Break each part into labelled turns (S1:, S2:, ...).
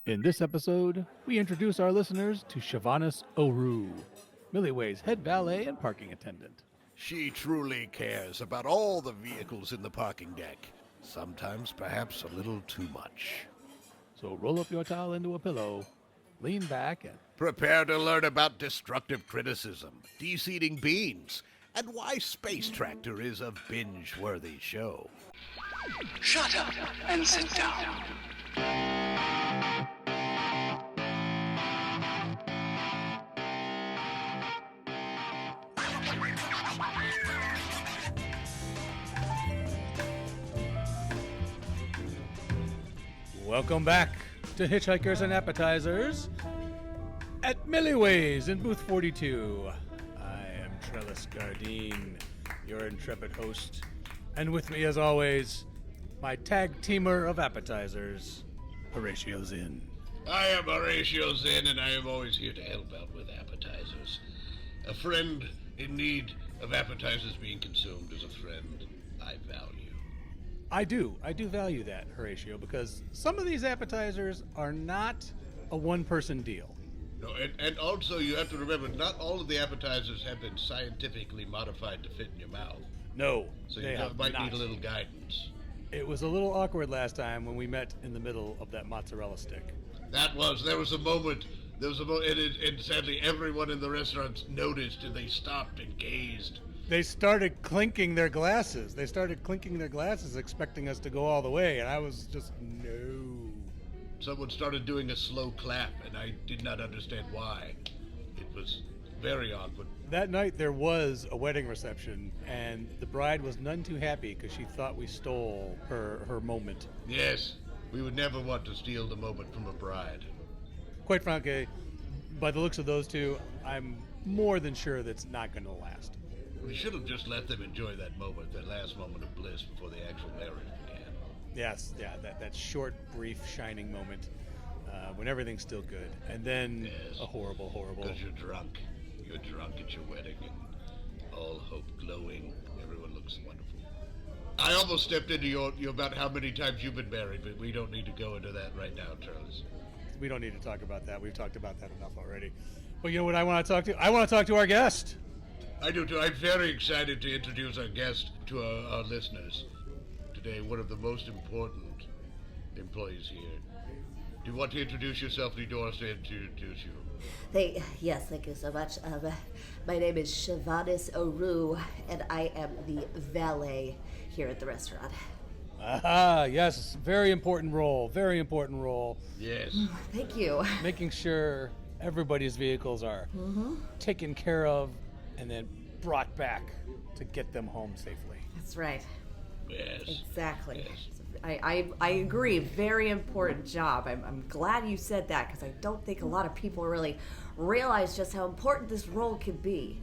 S1: In this episode, we introduce our listeners to Siobhanus O'Roo, Millyways head valet and parking attendant.
S2: She truly cares about all the vehicles in the parking deck. Sometimes perhaps a little too much.
S1: So roll up your towel into a pillow, lean back, and
S2: Prepare to learn about destructive criticism, de-seeding beans, and why Space Tractor is a binge-worthy show.
S3: Shut up and sit down.
S1: welcome back to Hitchhikers and Appetizers at Milliways in booth 42. I am Trellis Gardeen, your intrepid host, and with me as always, my tag teamer of appetizers, Horatio Zinn.
S4: I am Horatio Zinn, and I am always here to help out with appetizers. A friend in need of appetizers being consumed is a friend I value.
S1: I do value that, Horatio, because some of these appetizers are not a one-person deal.
S4: No, and also you have to remember, not all of the appetizers have been scientifically modified to fit in your mouth.
S1: No,
S4: So
S1: they
S4: you
S1: have
S4: might
S1: not.
S4: need a little guidance.
S1: It was a little awkward last time when we met in the middle of that mozzarella stick.
S4: There was a moment, and sadly everyone in the restaurant noticed, and they stopped and gazed.
S1: They started clinking their glasses, expecting us to go all the way, and I was just, no.
S4: Someone started doing a slow clap, and I did not understand why. It was very awkward.
S1: That night there was a wedding reception, and the bride was none too happy because she thought we stole her moment.
S4: Yes, we would never want to steal the moment from a bride.
S1: Quite frankly, by the looks of those two, I'm more than sure that's not going to last.
S4: We should have just let them enjoy that moment, that last moment of bliss before the actual marriage began.
S1: Yes, yeah, that short, brief, shining moment when everything's still good. And then
S4: Yes.
S1: a horrible...
S4: Because you're drunk. You're drunk at your wedding, and all hope glowing. Everyone looks wonderful. I almost stepped into your about how many times you've been married, but we don't need to go into that right now, Trellis.
S1: We don't need to talk about that. We've talked about that enough already. But you know what I want to talk to? I want to talk to our guest.
S4: I do too. I'm very excited to introduce our guest to our listeners. Today, one of the most important employees here. Do you want to introduce yourself? Do you want us to introduce you?
S5: Yes, thank you so much. My name is Siobhanus O'Roo, and I am the valet here at the restaurant.
S1: Aha, yes, very important role.
S4: Yes.
S5: Thank you.
S1: Making sure everybody's vehicles are taken care of and then brought back to get them home safely.
S5: That's right.
S4: Yes.
S5: Exactly.
S4: Yes.
S5: I agree. Very important job. I'm glad you said that because I don't think a lot of people really realize just how important this role can be.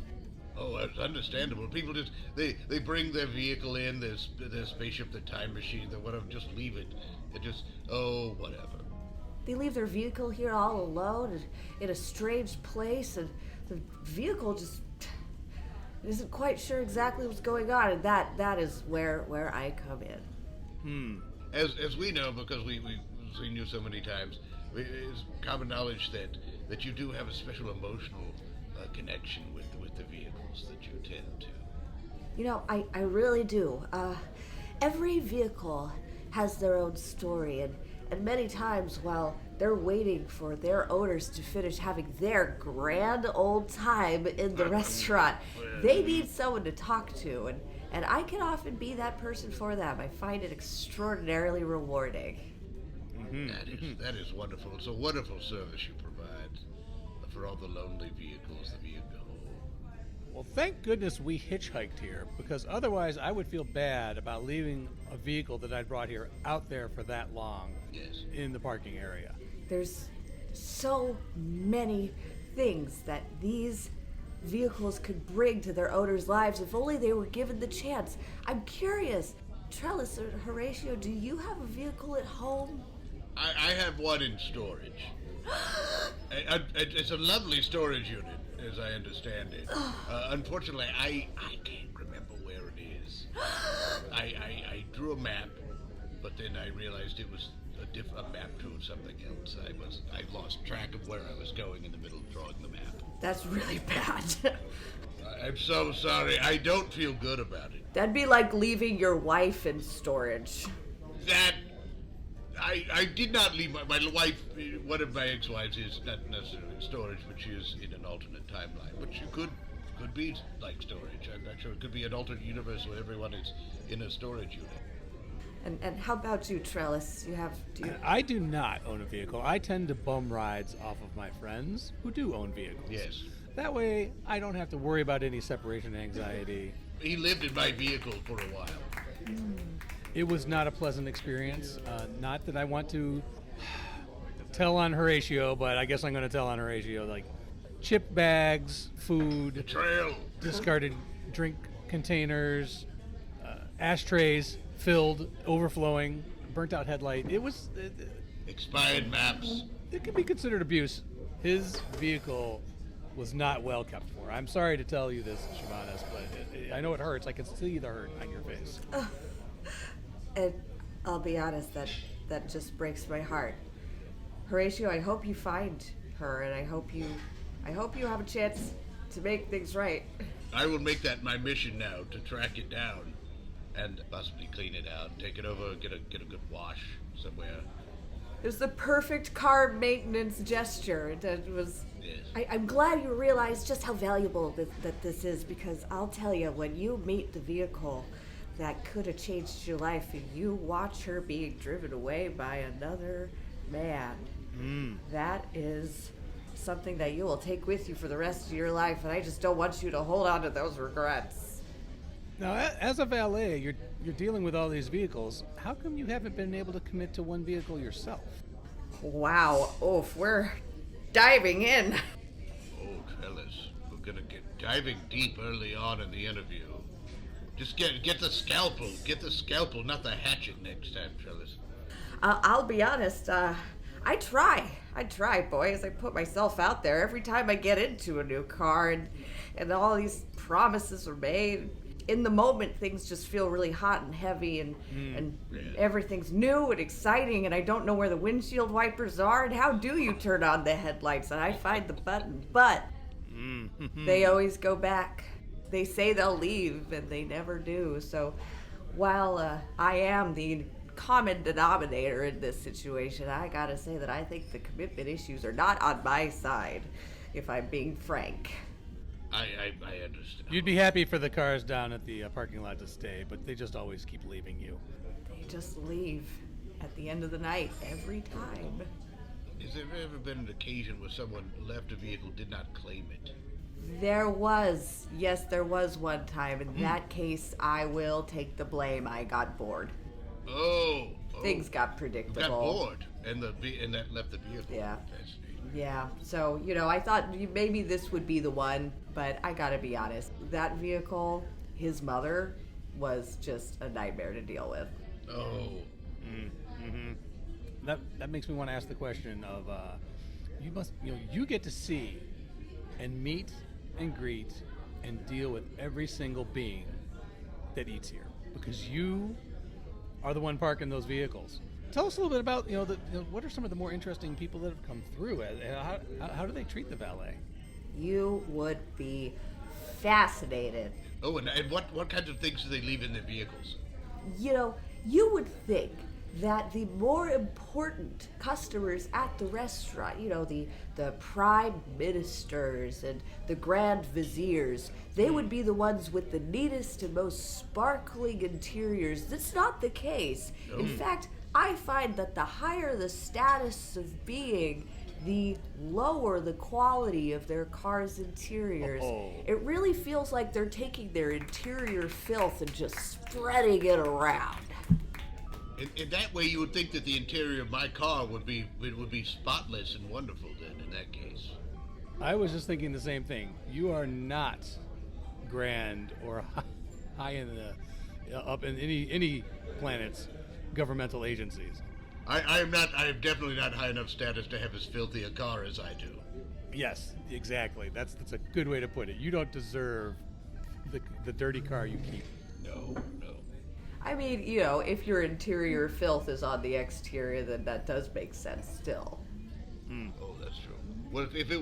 S4: Oh, that's understandable. People just they bring their vehicle in, their spaceship, their time machine, their whatever, just leave it. It just whatever.
S5: They leave their vehicle here all alone in a strange place, and the vehicle just isn't quite sure exactly what's going on, and that is where I come in.
S4: As we know, because we've seen you so many times, it's common knowledge that you do have a special emotional connection with the vehicles that you tend to.
S5: You know, I really do. Every vehicle has their own story, and many times while they're waiting for their owners to finish having their grand old time in the restaurant, they need someone to talk to, and I can often be that person for them. I find it extraordinarily rewarding.
S4: That is wonderful. It's a wonderful service you provide for all the lonely vehicles that you go.
S1: Well, thank goodness we hitchhiked here, because otherwise I would feel bad about leaving a vehicle that I'd brought here out there for that long in the parking area.
S5: There's so many things that these vehicles could bring to their owners' lives if only they were given the chance. I'm curious, Trellis or Horatio, do you have a vehicle at home?
S4: I have one in storage. It's a lovely storage unit, as I understand it. Unfortunately, I can't remember where it is. I drew a map, but then I realized it was a a map to something else. I lost track of where I was going in the middle of drawing the map.
S5: That's really bad.
S4: I'm so sorry. I don't feel good about it.
S5: That'd be like leaving your wife in storage.
S4: That I did not leave my wife. One of my ex-wives is not necessarily in storage, but she is in an alternate timeline. But she could be like storage. I'm not sure. It could be an alternate universe where everyone is in a storage unit.
S5: And how about you, Trellis?
S1: I do not own a vehicle. I tend to bum rides off of my friends who do own vehicles.
S4: Yes.
S1: That way, I don't have to worry about any separation anxiety.
S4: He lived in my vehicle for a while.
S1: It was not a pleasant experience. Not that I want to tell on Horatio, but I guess I'm going to tell on Horatio. Like, chip bags, food,
S4: Trail.
S1: discarded drink containers, ashtrays filled, overflowing, burnt out headlight.
S4: Expired maps.
S1: It could be considered abuse. His vehicle was not well kept for. I'm sorry to tell you this, Siobhanus, but I know it hurts. I can see the hurt on your face.
S5: And I'll be honest, that just breaks my heart. Horatio, I hope you find her, and I hope you have a chance to make things right.
S4: I will make that my mission now, to track it down and possibly clean it out, take it over, get a good wash somewhere.
S5: It was the perfect car maintenance gesture. That was.
S4: Yes.
S5: I'm glad you realized just how valuable that this is, because I'll tell you, when you meet the vehicle that could have changed your life and you watch her being driven away by another man, that is something that you will take with you for the rest of your life, and I just don't want you to hold on to those regrets.
S1: Now, as a valet, you're dealing with all these vehicles. How come you haven't been able to commit to one vehicle yourself?
S5: Wow, oof, we're diving in.
S4: Oh, Trellis, we're gonna get diving deep early on in the interview. Just get the scalpel. Get the scalpel, not the hatchet next time, Trellis.
S5: I'll be honest, I try, boys. I put myself out there every time I get into a new car, and all these promises are made. In the moment, things just feel really hot and heavy, and everything's new and exciting, and I don't know where the windshield wipers are, and how do you turn on the headlights? And I find the button, but they always go back. They say they'll leave, and they never do. So while I am the common denominator in this situation, I gotta say that I think the commitment issues are not on my side, if I'm being frank.
S4: I understand.
S1: You'd be happy for the cars down at the parking lot to stay, but they just always keep leaving you.
S5: They just leave at the end of the night every time.
S4: Has there ever been an occasion where someone left a vehicle, did not claim it?
S5: There was one time. In that case, I will take the blame. I got bored.
S4: Oh.
S5: Things got predictable.
S4: Got bored, and that left the vehicle.
S5: Yeah.
S4: That's neat.
S5: Yeah, so, I thought maybe this would be the one, but I gotta be honest. That vehicle, his mother, was just a nightmare to deal with.
S4: Oh.
S1: That makes me want to ask the question of, you get to see and meet and greet and deal with every single being that eats here, because you are the one parking those vehicles. Tell us a little bit about, what are some of the more interesting people that have come through? How do they treat the valet?
S5: You would be fascinated.
S4: Oh, and what kinds of things do they leave in their vehicles?
S5: You would think that the more important customers at the restaurant, the prime ministers and the grand viziers, they would be the ones with the neatest and most sparkling interiors. That's not the case. In fact, I find that the higher the status of being, the lower the quality of their car's interiors. It really feels like they're taking their interior filth and just spreading it around.
S4: In that way, you would think that the interior of my car would be spotless and wonderful. Then, in that case,
S1: I was just thinking the same thing. You are not grand or high in up in any planet's governmental agencies.
S4: I am not. I am definitely not high enough status to have as filthy a car as I do.
S1: Yes, exactly. That's a good way to put it. You don't deserve the dirty car you keep.
S4: No.
S5: I mean, if your interior filth is on the exterior, then that does make sense still.
S4: Oh, that's true. Well, if that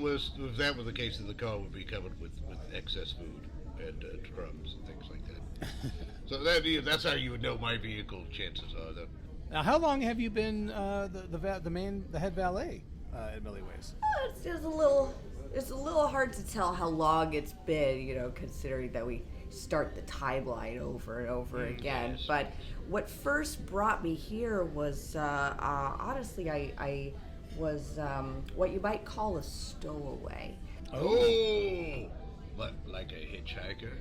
S4: was the case, then the car would be covered with excess food and crumbs and things like that. So that's how you would know my vehicle chances are. That
S1: Now, how long have you been the head valet at Millyways?
S5: It's a little hard to tell how long it's been, considering that we start the timeline over and over again.
S4: Yes.
S5: But what first brought me here was, honestly, I was what you might call a stowaway.
S4: oh, like a hitchhiker.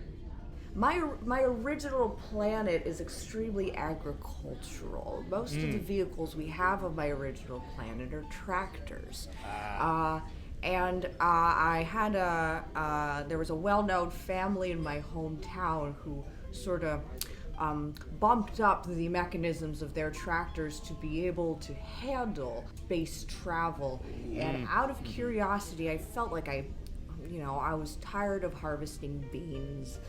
S5: My original planet is extremely agricultural. Most of the vehicles we have on my original planet are tractors. And I had there was a well-known family in my hometown who sort of bumped up the mechanisms of their tractors to be able to handle space travel. And out of curiosity, I felt like I was tired of harvesting beans.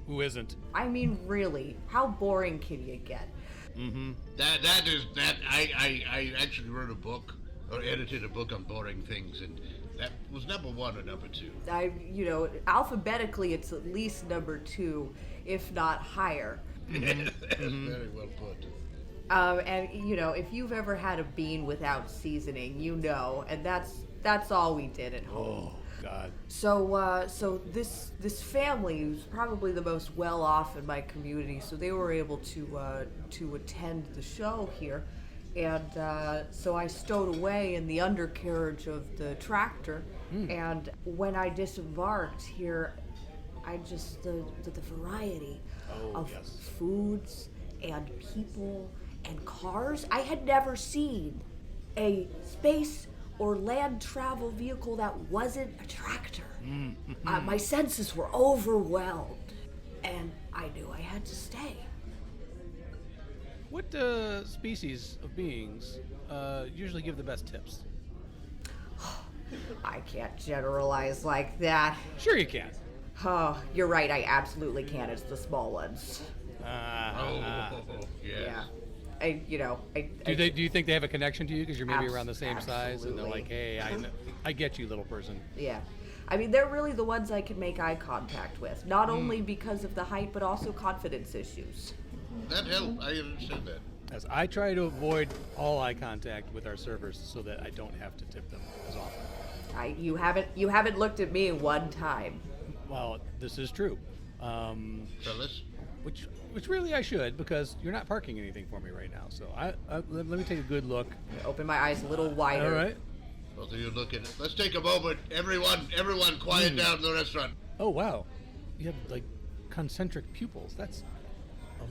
S1: Who isn't?
S5: I mean, really, how boring can you get?
S4: I actually wrote a book or edited a book on boring things, and that was number 1 or number 2.
S5: Alphabetically, it's at least number 2, if not higher.
S4: That's very well put.
S5: And if you've ever had a bean without seasoning, and that's all we did at home.
S1: Oh, God.
S5: So this family was probably the most well off in my community, so they were able to attend the show here, and so I stowed away in the undercarriage of the tractor, and when I disembarked here, the variety of foods and people and cars. I had never seen a space or land travel vehicle that wasn't a tractor. My senses were overwhelmed, and I knew I had to stay.
S1: What species of beings usually give the best tips?
S5: I can't generalize like that.
S1: Sure you can.
S5: Oh, you're right, I absolutely can. It's the small ones.
S4: Yes.
S5: Yeah.
S1: Do you think they have a connection to you because you're maybe around the same
S5: Absolutely.
S1: size, and they're like, hey, I get you, little person.
S5: Yeah. I mean, they're really the ones I can make eye contact with, not only because of the height, but also confidence issues.
S4: That helped. I understand that.
S1: As I try to avoid all eye contact with our servers so that I don't have to tip them as often.
S5: You haven't looked at me one time.
S1: Well, this is true.
S4: Trellis?
S1: Which really I should, because you're not parking anything for me right now. So let me take a good look.
S5: Open my eyes a little wider.
S1: All right.
S4: Both of you look at it. Let's take a moment. Everyone, quiet down in the restaurant.
S1: Oh, wow. You have, like, concentric pupils. That's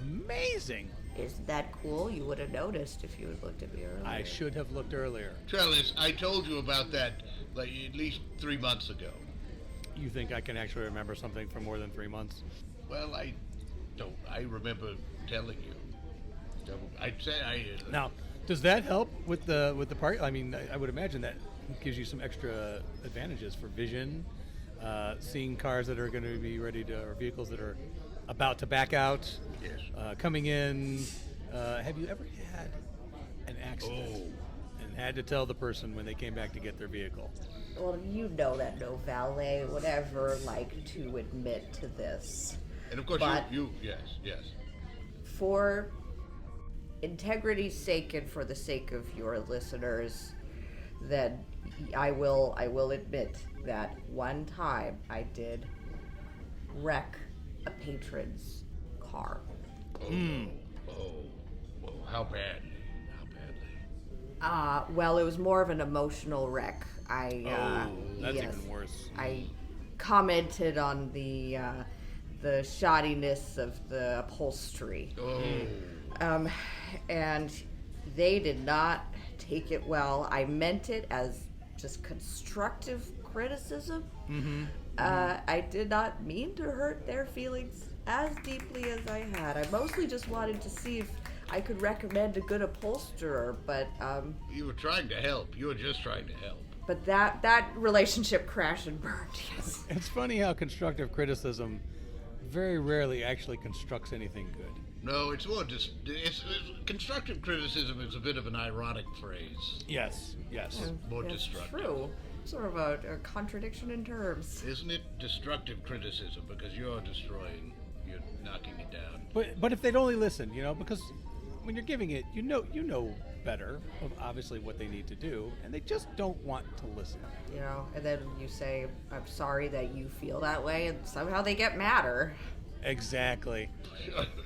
S1: amazing.
S5: Isn't that cool? You would have noticed if you had looked at me earlier.
S1: I should have looked earlier.
S4: Trellis, I told you about that like at least 3 months ago.
S1: You think I can actually remember something for more than 3 months?
S4: Well, I don't. I remember telling you. I'd say
S1: Now, does that help with the part? I mean, I would imagine that gives you some extra advantages for vision, seeing cars that are going to be ready to, or vehicles that are about to back out.
S4: Yes.
S1: Coming in. Have you ever had an accident and had to tell the person when they came back to get their vehicle?
S5: Well, you know that no valet would ever like to admit to this.
S4: And of course,
S5: But-
S4: yes.
S5: For integrity's sake and for the sake of your listeners, then I will admit that one time I did wreck a patron's car.
S4: How badly?
S5: Well, it was more of an emotional wreck.
S1: That's
S5: yes,
S1: even worse.
S5: I commented on the shoddiness of the upholstery. And they did not take it well. I meant it as just constructive criticism. I did not mean to hurt their feelings as deeply as I had. I mostly just wanted to see if I could recommend a good upholsterer, but
S4: You were trying to help. You were just trying to help.
S5: but that relationship crashed and burned. Yes.
S1: It's funny how constructive criticism very rarely actually constructs anything good.
S4: No, it's more constructive criticism is a bit of an ironic phrase.
S1: Yes.
S4: More
S5: It's
S4: destructive.
S5: true. Sort of a contradiction in terms.
S4: Isn't it destructive criticism because you're knocking it down?
S1: But if they'd only listen, because when you're giving it, you know better of obviously what they need to do, and they just don't want to listen.
S5: And then you say, I'm sorry that you feel that way, and somehow they get madder.
S1: Exactly.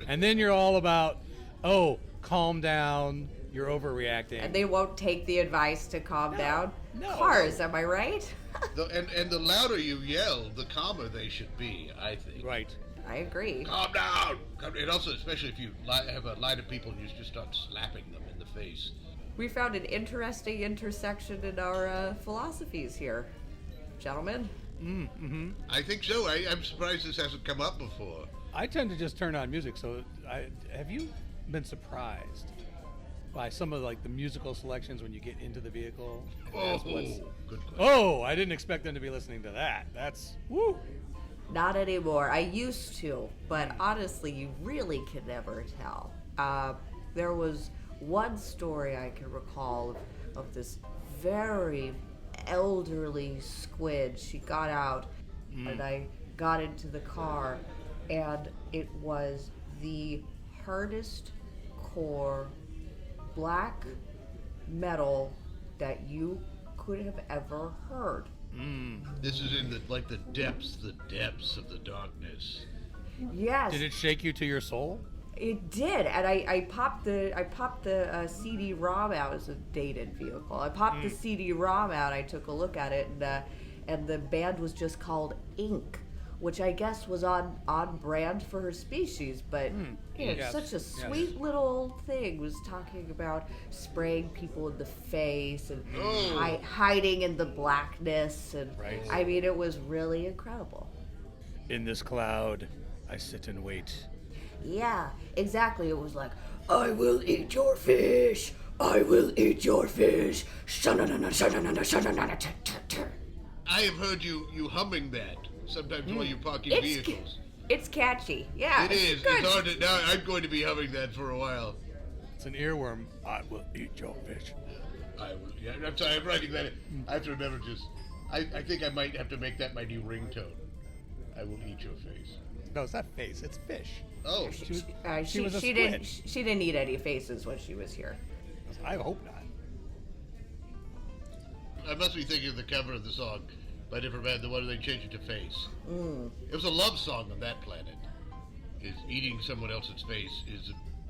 S1: And then you're all about, oh, calm down, you're overreacting.
S5: And they won't take the advice to calm down.
S1: No.
S5: Cars, am I right?
S4: And the louder you yell, the calmer they should be, I think.
S1: Right.
S5: I agree.
S4: Calm down! And also, especially if you have a line of people and you just start slapping them in the face.
S5: We found an interesting intersection in our philosophies here, gentlemen.
S4: I think so. I'm surprised this hasn't come up before.
S1: I tend to just turn on music, so have you been surprised by some of the musical selections when you get into the vehicle?
S4: Oh, good question.
S1: Oh, I didn't expect them to be listening to that. That's, woo!
S5: Not anymore. I used to, but honestly, you really can never tell. There was one story I can recall of this very elderly squid. She got out, and I got into the car, and it was the hardest core black metal that you could have ever heard.
S4: This is in the depths of the darkness.
S5: Yes.
S1: Did it shake you to your soul?
S5: It did, and I popped the CD-ROM out. As a dated vehicle. I popped the CD-ROM out. I took a look at it, and the band was just called Ink, which I guess was on brand for her species. But
S1: Yes,
S5: such a sweet little thing. Was talking about spraying people in the face and hiding in the blackness, and
S1: Right.
S5: I mean, it was really incredible.
S1: In this cloud, I sit and wait.
S5: Yeah, exactly. It was like, I will eat your fish. I will eat your fish. Sha-na-na-na, sha-na-na-na, sha-na-na-na, t-t-t.
S4: I have heard you humming that sometimes while you're parking vehicles.
S5: It's catchy. Yeah.
S4: It is.
S5: Good.
S4: It's hard to. Now I'm going to be humming that for a while.
S1: It's an earworm. I will eat your fish.
S4: I will. Yeah, I'm sorry. I'm writing that. I have to remember just. I think I might have to make that my new ringtone. I will eat your face.
S1: No, it's not face. It's fish.
S4: Oh,
S1: She was a
S5: she
S1: squid.
S5: didn't eat any faces when she was here.
S1: I hope not.
S4: I must be thinking of the cover of the song by a different band, the one where they changed it to face. It was a love song on that planet. Is eating someone else's face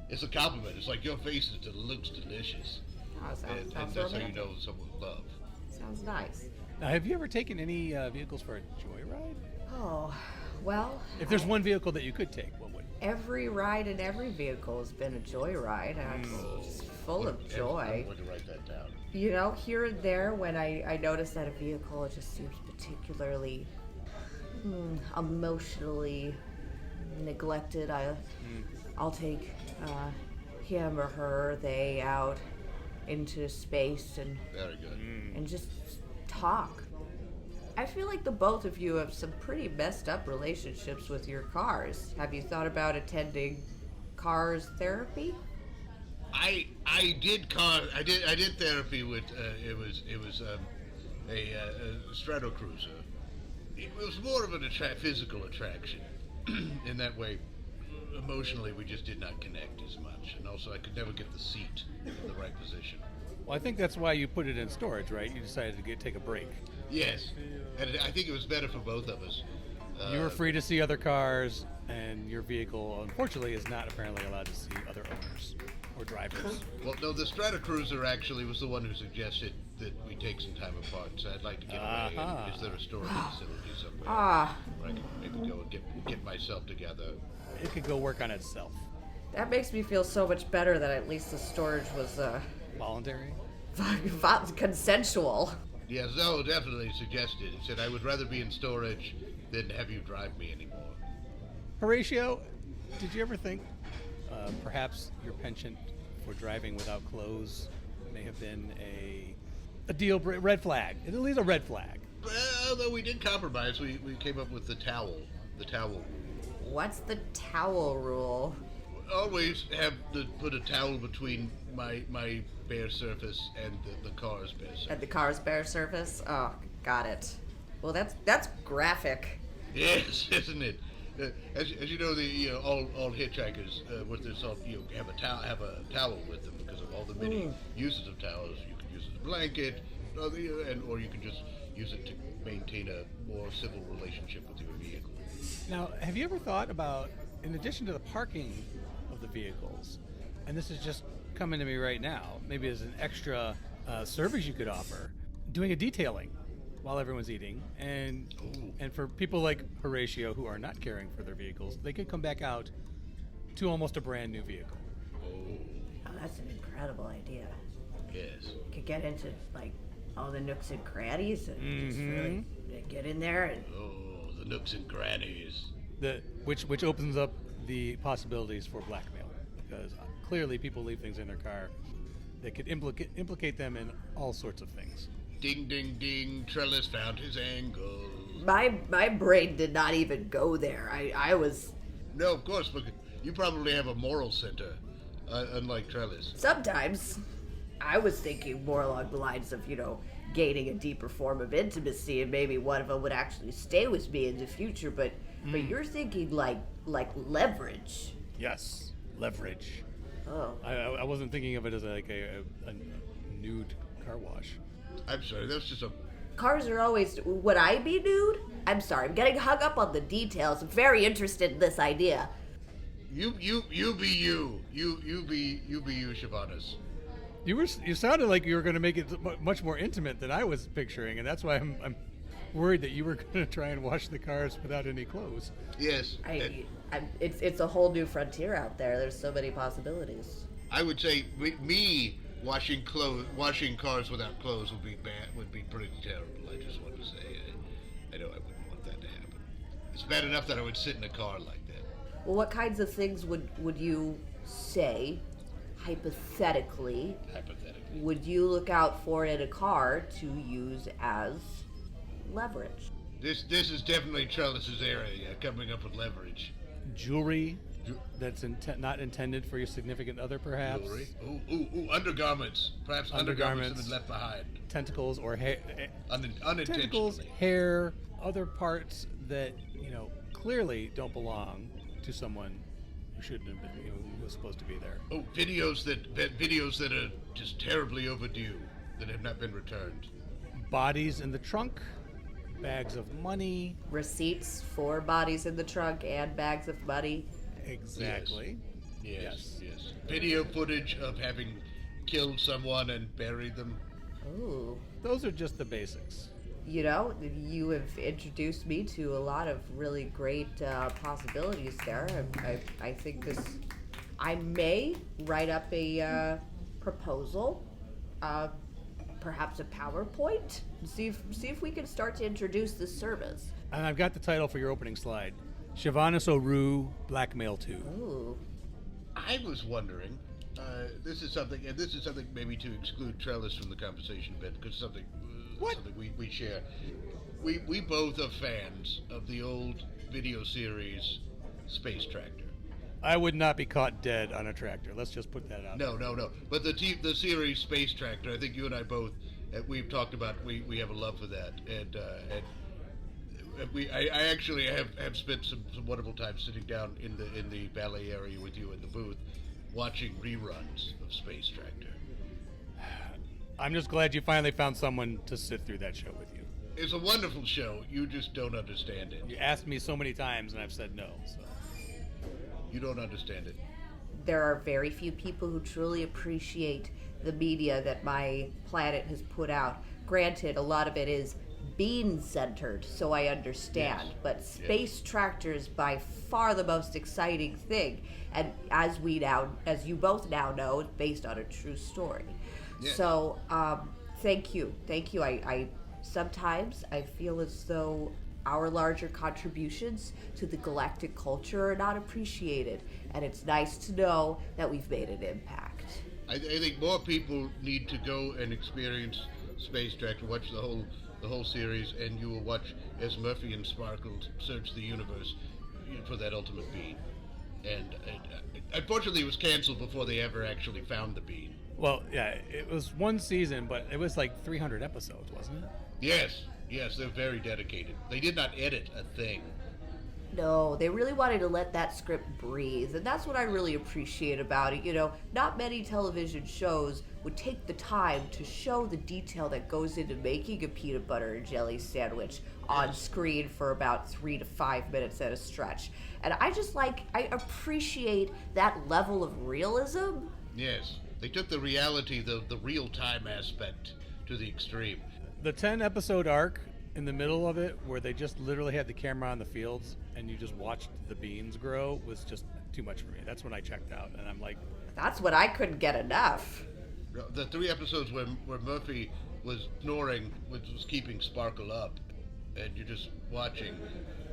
S4: is a compliment. It's like your face looks delicious,
S5: Oh,
S4: and
S5: sounds
S4: that's how you
S5: romantic.
S4: know someone love.
S5: Sounds nice.
S1: Now, have you ever taken any vehicles for a joyride?
S5: Oh, well,
S1: If there's one vehicle that you could take, what would?
S5: every ride in every vehicle has been a joyride. I'm just full of joy.
S4: I'm going to write that down.
S5: Here and there when I notice that a vehicle just seems particularly emotionally neglected, I'll take him or her, they out into space and
S4: Very good.
S5: and just talk. I feel like the both of you have some pretty messed up relationships with your cars. Have you thought about attending cars therapy?
S4: I did therapy with it was a strato cruiser. It was more of a physical attraction. In that way, emotionally we just did not connect as much, and also I could never get the seat in the right position.
S1: Well, I think that's why you put it in storage, right? You decided to take a break.
S4: Yes, and I think it was better for both of us.
S1: You were free to see other cars, and your vehicle, unfortunately, is not apparently allowed to see other owners or drivers.
S4: Well, no, the Stratocruiser actually was the one who suggested that we take some time apart. So I'd like to get away. And is there a storage facility somewhere where I can maybe go and get myself together?
S1: It could go work on itself.
S5: That makes me feel so much better that at least the storage was
S1: Voluntary?
S5: consensual.
S4: Yes, Zoe definitely suggested. He said, I would rather be in storage than have you drive me anymore.
S1: Horatio, did you ever think perhaps your penchant for driving without clothes may have been a red flag? At least a red flag.
S4: Well, although we did compromise, we came up with the towel rule.
S5: What's the towel rule?
S4: always put a towel between my bare surface and the car's bare surface.
S5: At the car's bare surface? Oh, got it. Well, that's graphic.
S4: Yes, isn't it? As you know, all hitchhikers with this have a towel with them because of all the many uses of towels. You can use it as a blanket, or you can just use it to maintain a more civil relationship with your vehicle.
S1: Now, have you ever thought about, in addition to the parking of the vehicles, and this is just coming to me right now, maybe as an extra service you could offer, doing a detailing while everyone's eating, and for people like Horatio who are not caring for their vehicles, they could come back out to almost a brand new vehicle.
S5: Oh, that's an incredible idea.
S4: Yes.
S5: Could get into like all the nooks and crannies and just really get in there and.
S4: Oh, the nooks and crannies.
S1: Which opens up the possibilities for blackmail, because clearly people leave things in their car that could implicate them in all sorts of things.
S4: Ding, ding, ding, Trellis found his angle.
S5: My brain did not even go there. I was.
S4: No, of course, but you probably have a moral center, unlike Trellis.
S5: Sometimes I was thinking more along the lines of, gaining a deeper form of intimacy, and maybe one of them would actually stay with me in the future, but you're thinking like leverage.
S1: Yes, leverage.
S5: Oh.
S1: I wasn't thinking of it as like a nude car wash.
S4: I'm sorry, that's just a...
S5: Cars are always... Would I be nude? I'm sorry, I'm getting hung up on the details. I'm very interested in this idea.
S4: You be you. You be you, Siobhanus.
S1: You sounded like you were going to make it much more intimate than I was picturing, and that's why I'm worried that you were going to try and wash the cars without any clothes.
S4: Yes.
S5: It's a whole new frontier out there. There's so many possibilities.
S4: I would say me washing cars without clothes would be pretty terrible. I just want to say, I know I wouldn't want that to happen. It's bad enough that I would sit in a car like that.
S5: Well, what kinds of things would you say, hypothetically, would you look out for in a car to use as leverage?
S4: This is definitely Trellis's area, coming up with leverage.
S1: Jewelry that's not intended for your significant other, perhaps.
S4: Jewelry. Ooh, undergarments. Perhaps undergarments have been left behind.
S1: Tentacles or hair.
S4: Unintentionally.
S1: Tentacles, hair, other parts that, clearly don't belong to someone who shouldn't have been, who was supposed to be there.
S4: Oh, videos that are just terribly overdue, that have not been returned.
S1: Bodies in the trunk, bags of money.
S5: Receipts for bodies in the trunk and bags of money.
S1: Exactly.
S4: Yes. Video footage of having killed someone and buried them.
S5: Ooh.
S1: Those are just the basics.
S5: You have introduced me to a lot of really great possibilities there. I think I may write up a proposal, perhaps a PowerPoint, and see if we can start to introduce this service.
S1: And I've got the title for your opening slide. Siobhanus O'Roo, Blackmail 2.
S5: Ooh.
S4: I was wondering, this is something maybe to exclude Trellis from the conversation a bit, because something we share. We both are fans of the old video series Space Tractor.
S1: I would not be caught dead on a tractor. Let's just put that out.
S4: No. But the series Space Tractor, I think you and I both, we've talked about, we have a love for that, and I actually have spent some wonderful time sitting down in the ballet area with you in the booth, watching reruns of Space Tractor.
S1: I'm just glad you finally found someone to sit through that show with you.
S4: It's a wonderful show. You just don't understand it.
S1: You asked me so many times, and I've said no. So.
S4: You don't understand it.
S5: There are very few people who truly appreciate the media that my planet has put out. Granted, a lot of it is bean-centered, so I understand. Yes. But Space Tractor is by far the most exciting thing. And as you both now know, it's based on a true story. Yeah. So, thank you. I sometimes I feel as though our larger contributions to the galactic culture are not appreciated, and it's nice to know that we've made an impact.
S4: I think more people need to go and experience Space Tractor, watch the whole series, and you will watch as Murphy and Sparkle search the universe for that ultimate being. And unfortunately, it was canceled before they ever actually found the bean.
S1: Well, yeah, it was one season, but it was like 300 episodes, wasn't it?
S4: Yes, they're very dedicated. They did not edit a thing.
S5: No, they really wanted to let that script breathe, and that's what I really appreciate about it. You know, not many television shows would take the time to show the detail that goes into making a peanut butter and jelly sandwich on screen for about 3 to 5 minutes at a stretch. And I appreciate that level of realism.
S4: Yes, they took the reality, the real-time aspect to the extreme.
S1: The 10-episode arc in the middle of it, where they just literally had the camera on the fields and you just watched the beans grow, was just too much for me. That's when I checked out, and I'm like...
S5: That's when I couldn't get enough.
S4: The 3 episodes where Murphy was snoring, which was keeping Sparkle up, and you're just watching.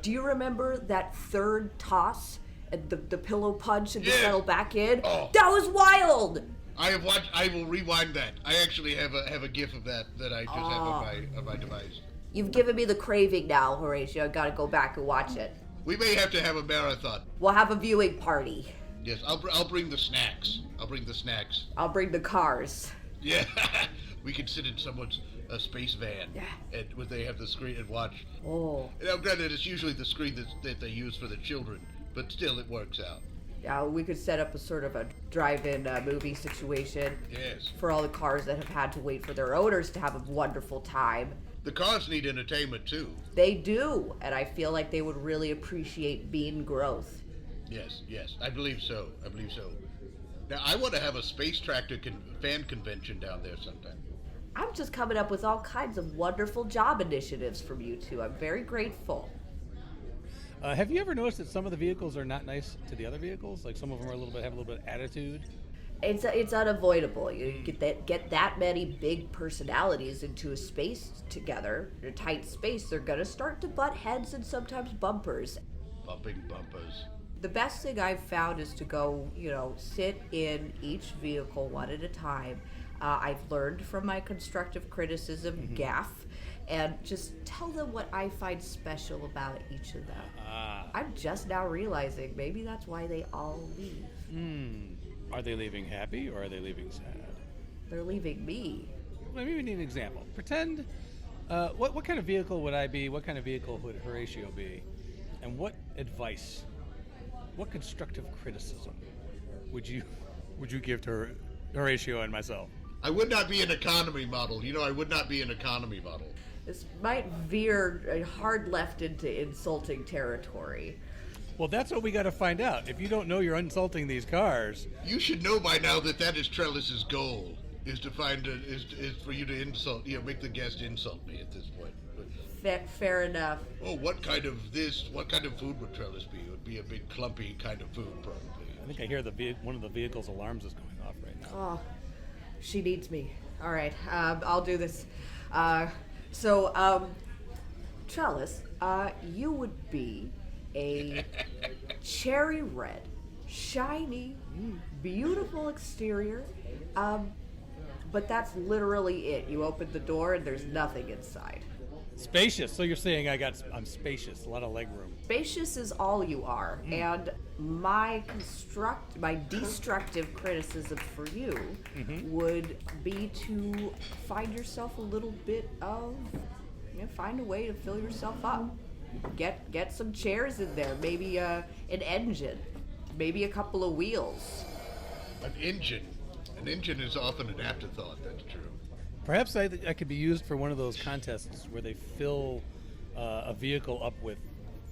S5: Do you remember that third toss and the pillow punch and the settle back in?
S4: Oh.
S5: That was wild!
S4: I will rewind that. I actually have a GIF of that I just have on my device.
S5: You've given me the craving now, Horatio. I gotta go back and watch it.
S4: We may have to have a marathon.
S5: We'll have a viewing party.
S4: Yes, I'll bring the snacks. I'll bring the cars. Yeah, we can sit in someone's space van, and where they have the screen and watch.
S5: Oh.
S4: Now, granted, it's usually the screen that they use for the children, but still, it works out.
S5: Yeah, we could set up a sort of a drive-in movie situation.
S4: Yes.
S5: For all the cars that have had to wait for their owners to have a wonderful time.
S4: The cars need entertainment, too.
S5: They do, and I feel like they would really appreciate bean growth.
S4: Yes, I believe so. Now, I want to have a space tractor fan convention down there sometime.
S5: I'm just coming up with all kinds of wonderful job initiatives from you two. I'm very grateful.
S1: Have you ever noticed that some of the vehicles are not nice to the other vehicles? Like some of them have a little bit of attitude.
S5: It's unavoidable. You get that many big personalities into a space together, in a tight space, they're gonna start to butt heads and sometimes bumpers.
S4: Bumping bumpers.
S5: The best thing I've found is to go, sit in each vehicle one at a time. I've learned from my constructive criticism gaffe, and just tell them what I find special about each of them. I'm just now realizing maybe that's why they all leave.
S1: Are they leaving happy or are they leaving sad?
S5: They're leaving me.
S1: Maybe we need an example. Pretend, what kind of vehicle would I be? What kind of vehicle would Horatio be? And what advice, what constructive criticism would you give to Horatio and myself?
S4: I would not be an economy model. I would not be an economy model.
S5: This might veer hard left into insulting territory.
S1: Well, that's what we got to find out. If you don't know you're insulting these cars,
S4: you should know by now that is Trellis's goal. Is to find is for you to insult, make the guest insult me at this point.
S5: Fair enough.
S4: Oh, what kind of food would Trellis be? It would be a big clumpy kind of food, probably.
S1: I think I hear one of the vehicle's alarms is going off right now.
S5: Oh, she needs me. All right, I'll do this. Trellis, you would be a cherry red, shiny, beautiful exterior, but that's literally it. You open the door and there's nothing inside.
S1: Spacious. So you're saying I'm spacious, a lot of leg room.
S5: Spacious is all you are, and my destructive criticism for you would be to find yourself a little bit of, find a way to fill yourself up. Get some chairs in there, maybe an engine, maybe a couple of wheels.
S4: An engine is often an afterthought, that's true.
S1: Perhaps I could be used for one of those contests where they fill a vehicle up with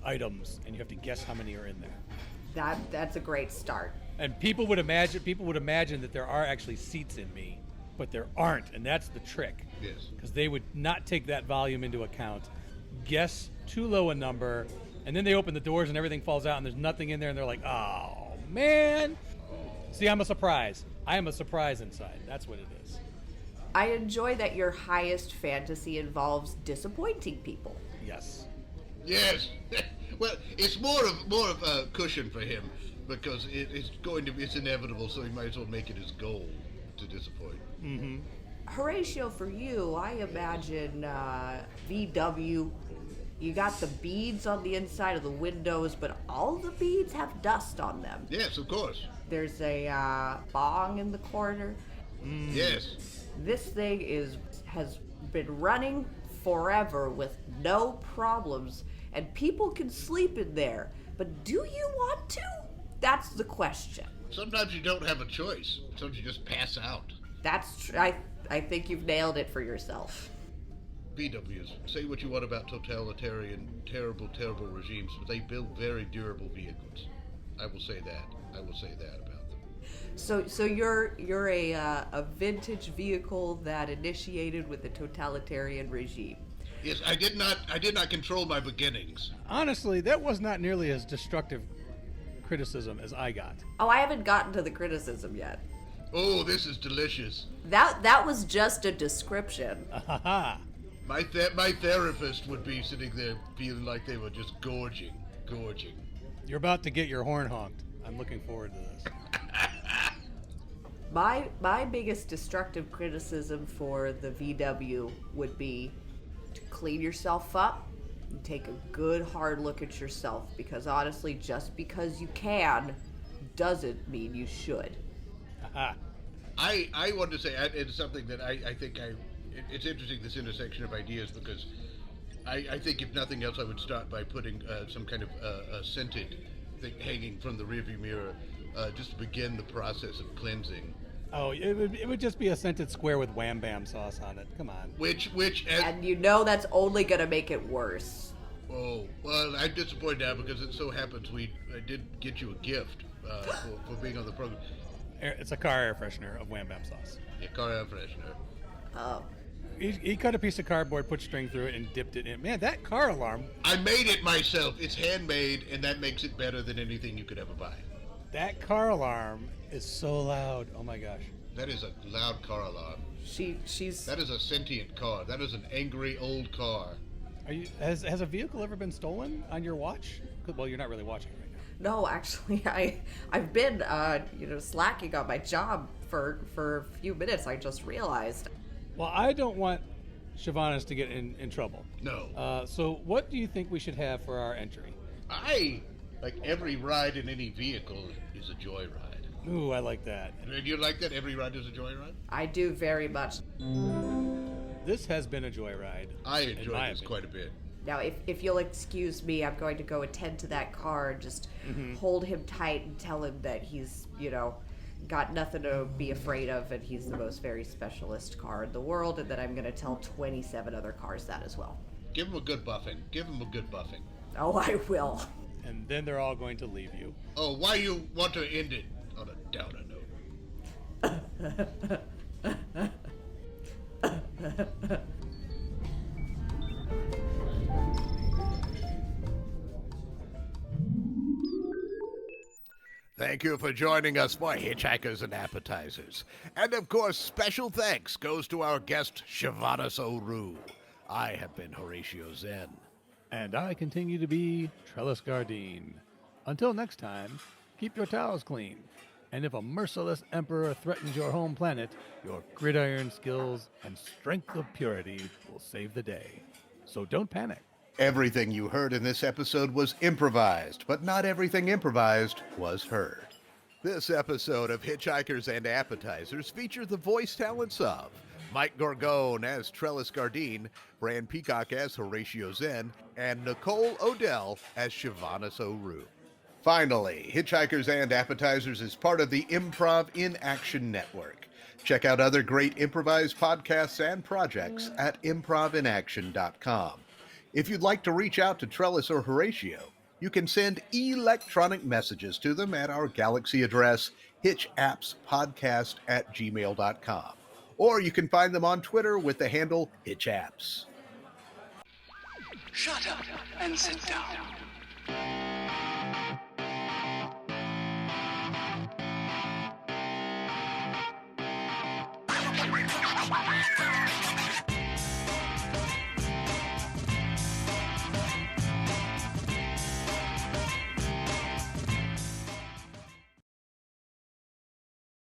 S1: items and you have to guess how many are in there.
S5: That's a great start.
S1: And people would imagine that there are actually seats in me, but there aren't, and that's the trick.
S4: Yes.
S1: Because they would not take that volume into account, guess too low a number, and then they open the doors and everything falls out and there's nothing in there and they're like, oh man. See, I'm a surprise. I am a surprise inside. That's what it is.
S5: I enjoy that your highest fantasy involves disappointing people.
S1: Yes.
S4: Yes. Well, it's more of a cushion for him because it's inevitable, so he might as well make it his goal to disappoint.
S5: Horatio, for you, I imagine VW You got the beads on the inside of the windows, but all the beads have dust on them.
S4: Yes, of course.
S5: There's a bong in the corner.
S4: Yes.
S5: This thing has been running forever with no problems, and people can sleep in there. But do you want to? That's the question.
S4: Sometimes you don't have a choice. Sometimes you just pass out.
S5: That's I think you've nailed it for yourself.
S4: VWs, say what you want about totalitarian, terrible regimes, but they build very durable vehicles. I will say that about them.
S5: So you're a vintage vehicle that initiated with a totalitarian regime.
S4: Yes, I did not control my beginnings.
S1: Honestly, that was not nearly as destructive criticism as I got.
S5: Oh, I haven't gotten to the criticism yet.
S4: Oh, this is delicious.
S5: That was just a description.
S1: Ha
S4: My therapist would be sitting there feeling like they were just gorging.
S1: You're about to get your horn honked. I'm looking forward to this.
S5: My biggest destructive criticism for the VW would be to clean yourself up and take a good hard look at yourself, because honestly, just because you can doesn't mean you should.
S4: I want to say, it's something that I think it's interesting, this intersection of ideas, because I think if nothing else I would start by putting some kind of scented thing hanging from the rearview mirror just to begin the process of cleansing.
S1: Oh, it would just be a scented square with wham bam sauce on it. Come on.
S5: And you know that's only gonna make it worse.
S4: Oh, well, I'm disappointed now because it so happens I did get you a gift for being on the program.
S1: It's a car air freshener of wham bam sauce.
S4: Yeah, car air freshener.
S5: Oh.
S1: He cut a piece of cardboard, put string through it, and dipped it in. Man, that car alarm.
S4: I made it myself. It's handmade, and that makes it better than anything you could ever buy.
S1: That car alarm is so loud. Oh my gosh.
S4: That is a loud car alarm.
S5: She's.
S4: That is a sentient car. That is an angry old car.
S1: Has a vehicle ever been stolen on your watch? Well, you're not really watching right now.
S5: No, actually, I've been slacking on my job for a few minutes. I just realized.
S1: Well, I don't want Siobhanus to get in trouble.
S4: No.
S1: So what do you think we should have for our entry?
S4: Like every ride in any vehicle is a joyride.
S1: Ooh, I like that.
S4: Do you like that? Every ride is a joyride?
S5: I do very much.
S1: This has been a joyride.
S4: I enjoyed this quite a bit.
S5: Now, if you'll excuse me, I'm going to go attend to that car and just hold him tight and tell him that he's, got nothing to be afraid of, and he's the most very specialist car in the world, and that I'm going to tell 27 other cars that as well.
S4: Give him a good buffing.
S5: Oh, I will.
S1: And then they're all going to leave you.
S4: Oh, why you want to end it on a downer note?
S2: Thank you for joining us for Hitchhikers and Appetizers. And of course, special thanks goes to our guest, Siobhanus O'Roo. I have been Horatio Zinn.
S1: And I continue to be Trellis Gardeen. Until next time, keep your towels clean. And if a merciless emperor threatens your home planet, your gridiron skills and strength of purity will save the day. So don't panic.
S2: Everything you heard in this episode was improvised, but not everything improvised was heard. This episode of Hitchhikers and Appetizers featured the voice talents of Mike Gorgone as Trellis Gardeen, Bran Peacock as Horatio Zinn, and Nicole O'Dell as Siobhanus O'Roo. Finally, Hitchhikers and Appetizers is part of the Improv in Action Network. Check out other great improvised podcasts and projects at improvinaction.com. If you'd like to reach out to Trellis or Horatio, you can send electronic messages to them at our Galaxy address, hitchappspodcast@gmail.com. Or you can find them on Twitter with the handle hitchapps.
S3: Shut up and sit down.